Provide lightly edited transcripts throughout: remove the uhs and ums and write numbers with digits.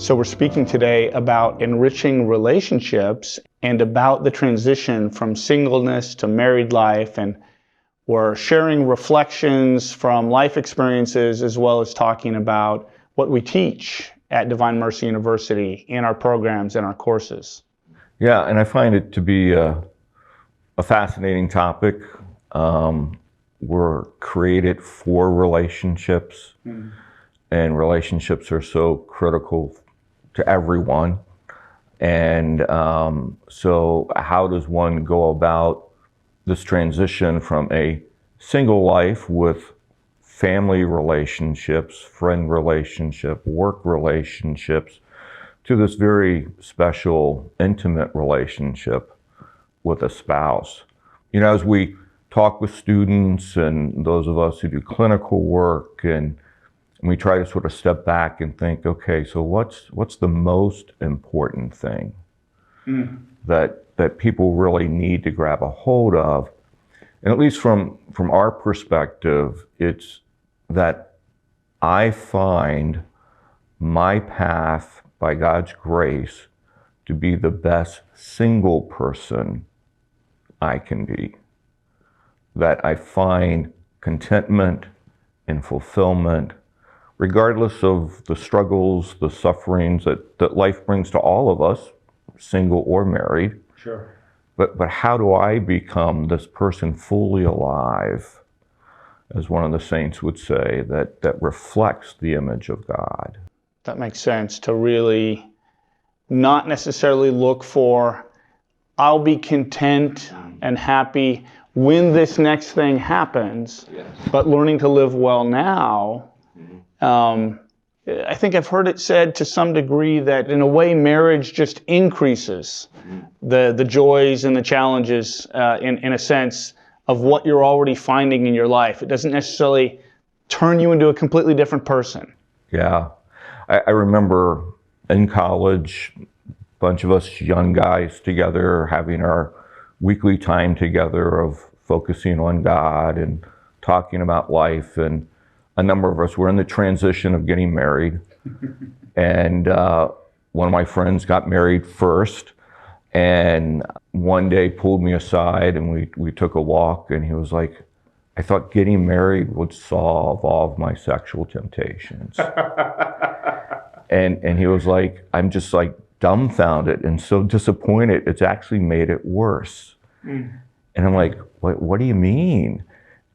So we're speaking today about enriching relationships and about the transition from singleness to married life, and we're sharing reflections from life experiences as well as talking about what we teach at Divine Mercy University in our programs and our courses. Yeah, and I find it to be a fascinating topic. We're created for relationships, and relationships are so critical to everyone. And so how does one go about this transition from a single life with family relationships, friend relationship, work relationships, to this very special, intimate relationship with a spouse? You know, as we talk with students and those of us who do clinical work, and we try to sort of step back and think, okay, so what's the most important thing that people really need to grab a hold of? And at least from our perspective, it's that I find my path, by God's grace, to be the best single person I can be. That I find contentment and fulfillment, regardless of the struggles, the sufferings that life brings to all of us, single or married. Sure. But how do I become this person fully alive, as one of the saints would say, that reflects the image of God? That makes sense, to really not necessarily look for, I'll be content and happy when this next thing happens, but learning to live well now. I think I've heard it said to some degree that in a way marriage just increases the joys and the challenges in a sense of what you're already finding in your life. It doesn't necessarily turn you into a completely different person. Yeah. I remember in college, a bunch of us young guys together having our weekly time together of focusing on God and talking about life, and a number of us were in the transition of getting married. And one of my friends got married first, and one day pulled me aside and we took a walk, and he was like, I thought getting married would solve all of my sexual temptations. And he was like, I'm just like dumbfounded and so disappointed. It's actually made it worse. And I'm like, what do you mean?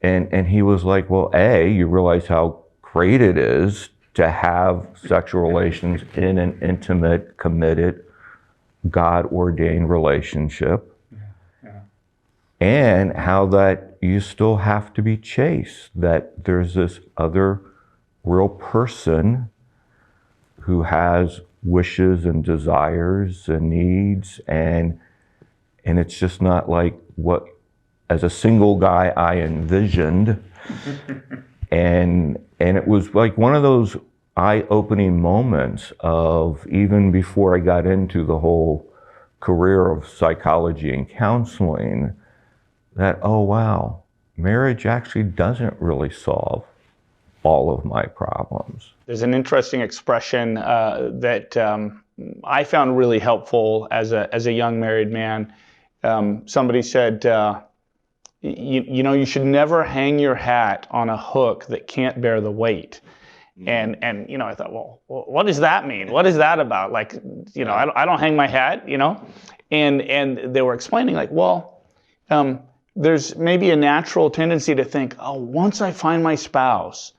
And he was like, well, you realize how great it is to have sexual relations in an intimate, committed, God-ordained relationship. And how that you still have to be chaste, that there's this other real person who has wishes and desires and needs, and it's just not like what, as a single guy, I envisioned. and it was like one of those eye-opening moments of, even before I got into the whole career of psychology and counseling, that, oh wow, marriage actually doesn't really solve all of my problems. There's an interesting expression that I found really helpful as a young married man. Somebody said, you know, you should never hang your hat on a hook that can't bear the weight. And you know, I thought, well, what does that mean? What is that about? Like, you know, I don't hang my hat, you know? And they were explaining, like, well, there's maybe a natural tendency to think, oh, once I find my spouse,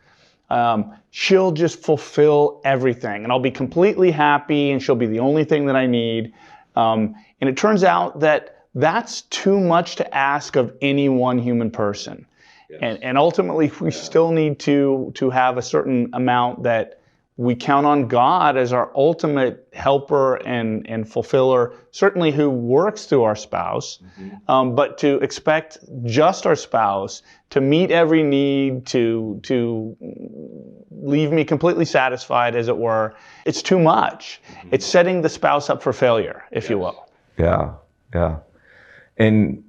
she'll just fulfill everything and I'll be completely happy and she'll be the only thing that I need. And it turns out that that's too much to ask of any one human person. Yes. And ultimately, we still need to have a certain amount that we count on God as our ultimate helper and fulfiller, certainly who works through our spouse, but to expect just our spouse to meet every need, to leave me completely satisfied, as it were, it's too much. It's setting the spouse up for failure, if you will. Yeah, yeah. And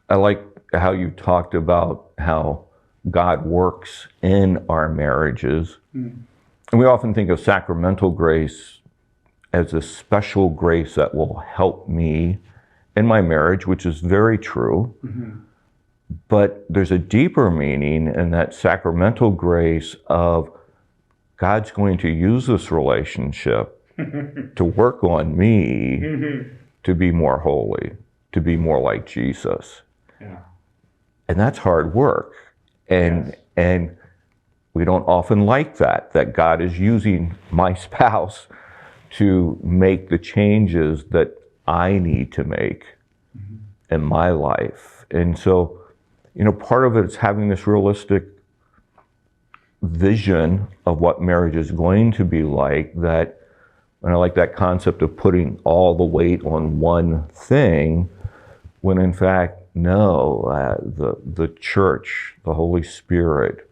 I like how you talked about how God works in our marriages. And we often think of sacramental grace as a special grace that will help me in my marriage, which is very true. But there's a deeper meaning in that sacramental grace of God's going to use this relationship to work on me to be more holy, to be more like Jesus. Yeah. And that's hard work. And we don't often like that God is using my spouse to make the changes that I need to make in my life. And so, part of it is having this realistic vision of what marriage is going to be like, and I like that concept of putting all the weight on one thing, when in fact, no, the church, the Holy Spirit,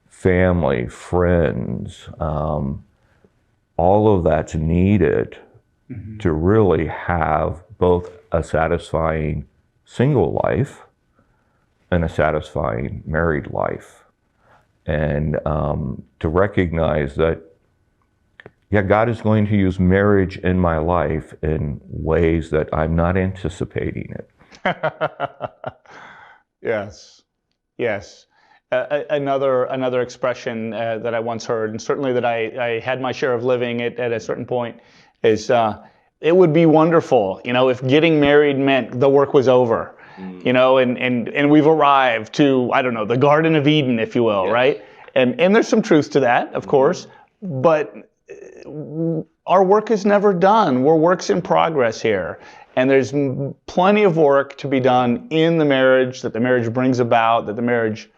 family, friends, all of that's needed to really have both a satisfying single life and a satisfying married life. And to recognize that, God is going to use marriage in my life in ways that I'm not anticipating it. Yes. Another expression that I once heard, and certainly that I had my share of living it at a certain point, is it would be wonderful, if getting married meant the work was over, and we've arrived to, I don't know, the Garden of Eden, if you will, right? And there's some truth to that, of course, but our work is never done. We're works in progress here. And there's plenty of work to be done in the marriage, that the marriage brings about, that the marriage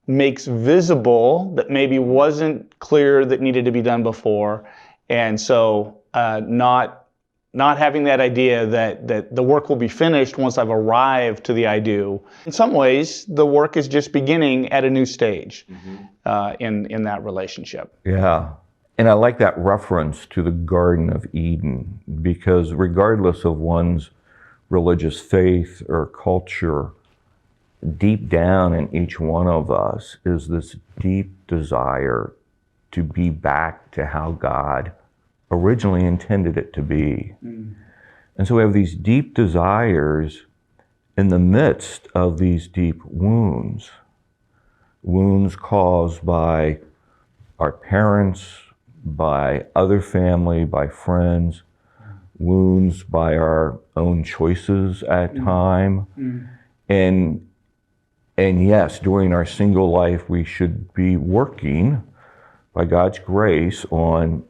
makes visible, that maybe wasn't clear that needed to be done before. And so not having that idea that the work will be finished once I've arrived to the I do. In some ways, the work is just beginning at a new stage in that relationship. Yeah. And I like that reference to the Garden of Eden, because regardless of one's religious faith or culture, deep down in each one of us is this deep desire to be back to how God originally intended it to be. And so we have these deep desires in the midst of these deep wounds caused by our parents, by other family, by friends, wounds by our own choices at time. And yes, during our single life, we should be working by God's grace on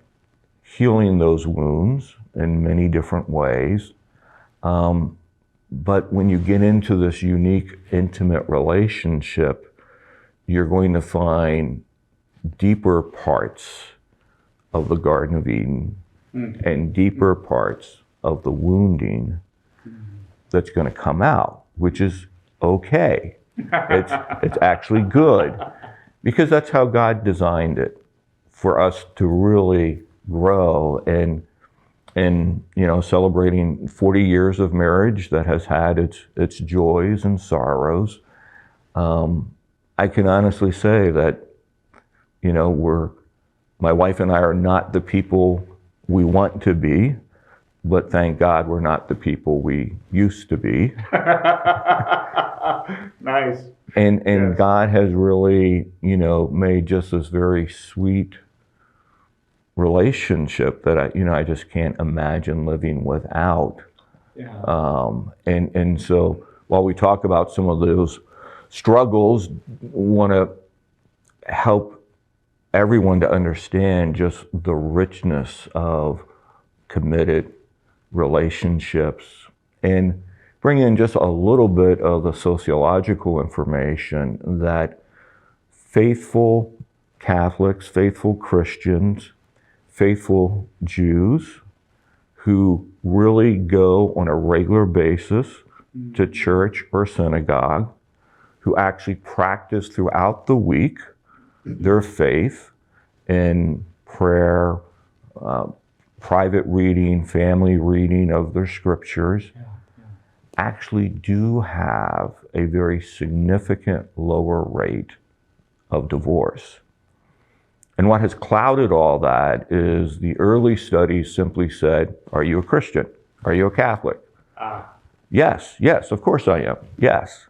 healing those wounds in many different ways. But when you get into this unique, intimate relationship, you're going to find deeper parts of the Garden of Eden and deeper parts of the wounding that's going to come out, which is okay. It's actually good, because that's how God designed it, for us to really grow. And celebrating 40 years of marriage that has had its joys and sorrows, I can honestly say that my wife and I are not the people we want to be, but thank God we're not the people we used to be. Nice. And yes. God has really, made just this very sweet relationship that I just can't imagine living without. Yeah. And so while we talk about some of those struggles, want to help everyone to understand just the richness of committed relationships, and bring in just a little bit of the sociological information that faithful Catholics, faithful Christians, faithful Jews who really go on a regular basis to church or synagogue, who actually practice throughout the week their faith in prayer, private reading, family reading of their scriptures, actually do have a very significant lower rate of divorce. And what has clouded all that is the early studies simply said, are you a Christian? Are you a Catholic? Yes, of course I am, yes.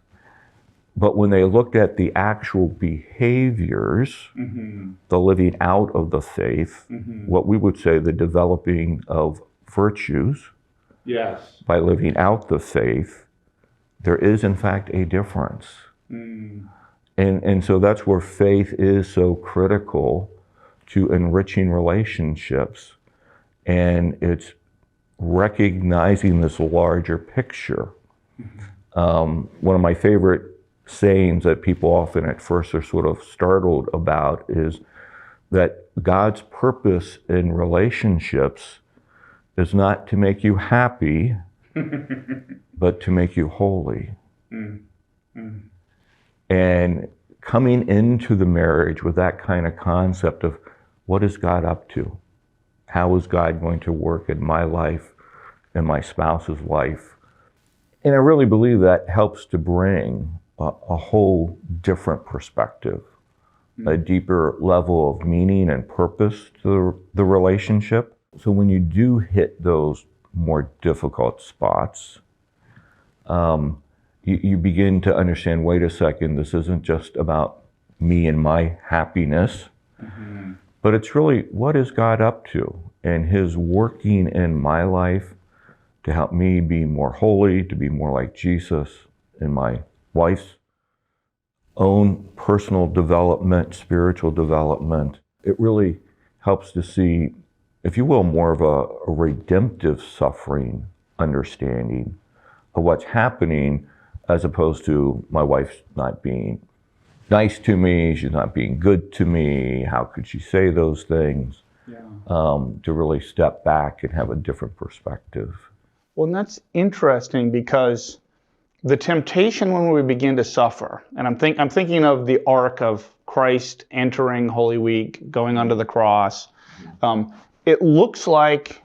But when they looked at the actual behaviors, the living out of the faith, what we would say the developing of virtues, by living out the faith, there is in fact a difference. And so that's where faith is so critical to enriching relationships. And it's recognizing this larger picture. One of my favorite sayings that people often at first are sort of startled about is that God's purpose in relationships is not to make you happy, but to make you holy. And coming into the marriage with that kind of concept of what is God up to? How is God going to work in my life and my spouse's life? And I really believe that helps to bring a whole different perspective, a deeper level of meaning and purpose to the relationship. So when you do hit those more difficult spots, you begin to understand, wait a second, this isn't just about me and my happiness, but it's really, what is God up to? And his working in my life to help me be more holy, to be more like Jesus, in my wife's own personal development, spiritual development. It really helps to see, if you will, more of a redemptive suffering understanding of what's happening, as opposed to my wife's not being nice to me, she's not being good to me, how could she say those things? To really step back and have a different perspective. Well, and that's interesting, because the temptation when we begin to suffer, and I'm thinking of the arc of Christ entering Holy Week, going onto the cross. It looks like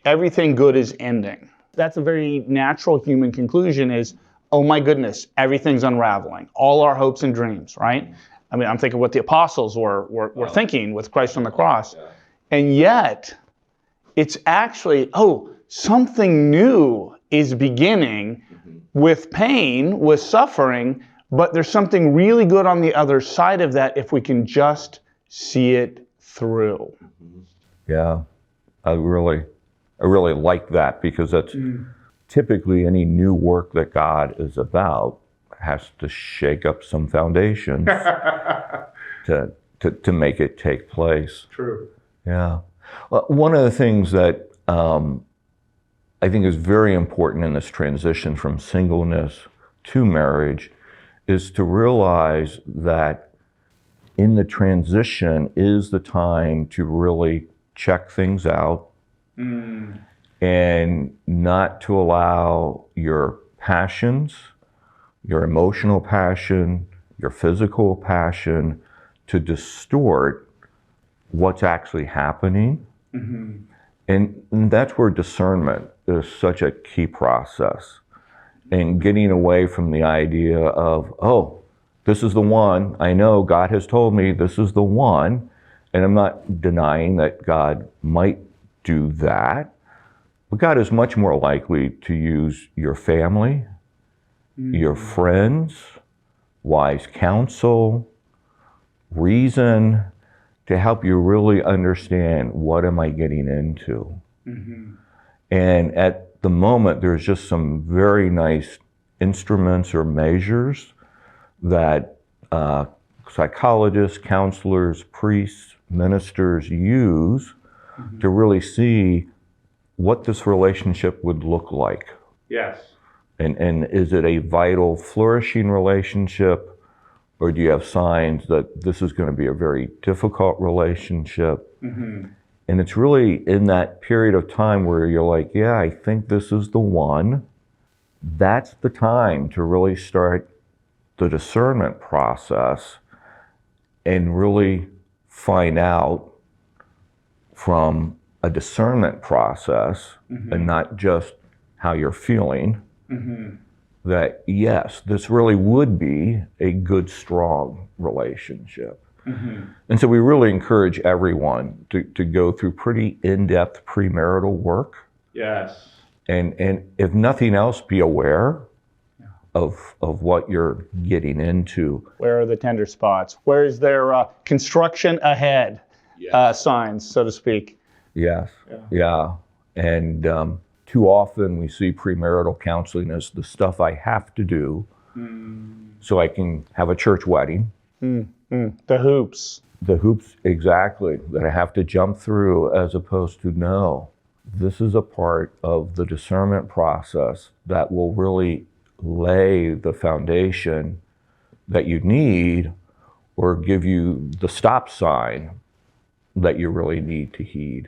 everything good is ending. That's a very natural human conclusion is, oh my goodness, everything's unraveling. All our hopes and dreams, right? I mean, I'm thinking what the apostles were thinking with Christ on the cross. And yet, it's actually, something new is beginning with pain, with suffering, but there's something really good on the other side of that if we can just see it through. Yeah, I really like that, because that's typically any new work that God is about has to shake up some foundations to make it take place. True. Yeah. Well, one of the things that I think is very important in this transition from singleness to marriage is to realize that in the transition is the time to really check things out and not to allow your passions, your emotional passion, your physical passion to distort what's actually happening. And that's where discernment is such a key process. And getting away from the idea of, this is the one, I know God has told me this is the one, and I'm not denying that God might do that, but God is much more likely to use your family, your friends, wise counsel, reason, to help you really understand, what am I getting into? And at the moment, there's just some very nice instruments or measures that psychologists, counselors, priests, ministers use to really see what this relationship would look like. Yes. And is it a vital, flourishing relationship? Or do you have signs that this is going to be a very difficult relationship? And it's really in that period of time where you're like, yeah, I think this is the one. That's the time to really start the discernment process and really find out from a discernment process and not just how you're feeling, that yes, this really would be a good, strong relationship. And so we really encourage everyone to go through pretty in-depth premarital work. Yes. And if nothing else, be aware of what you're getting into. Where are the tender spots? Where is there construction ahead signs, so to speak? Yes. Yeah. And too often we see premarital counseling as the stuff I have to do so I can have a church wedding. The hoops. The hoops, exactly, that I have to jump through, as opposed to no. This is a part of the discernment process that will really lay the foundation that you need, or give you the stop sign that you really need to heed.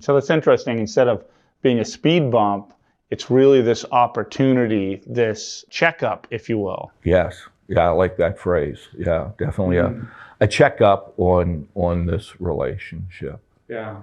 So that's interesting. Instead of being a speed bump, it's really this opportunity, this checkup, if you will. Yes. Yeah, I like that phrase. Yeah, definitely a checkup on this relationship. Yeah.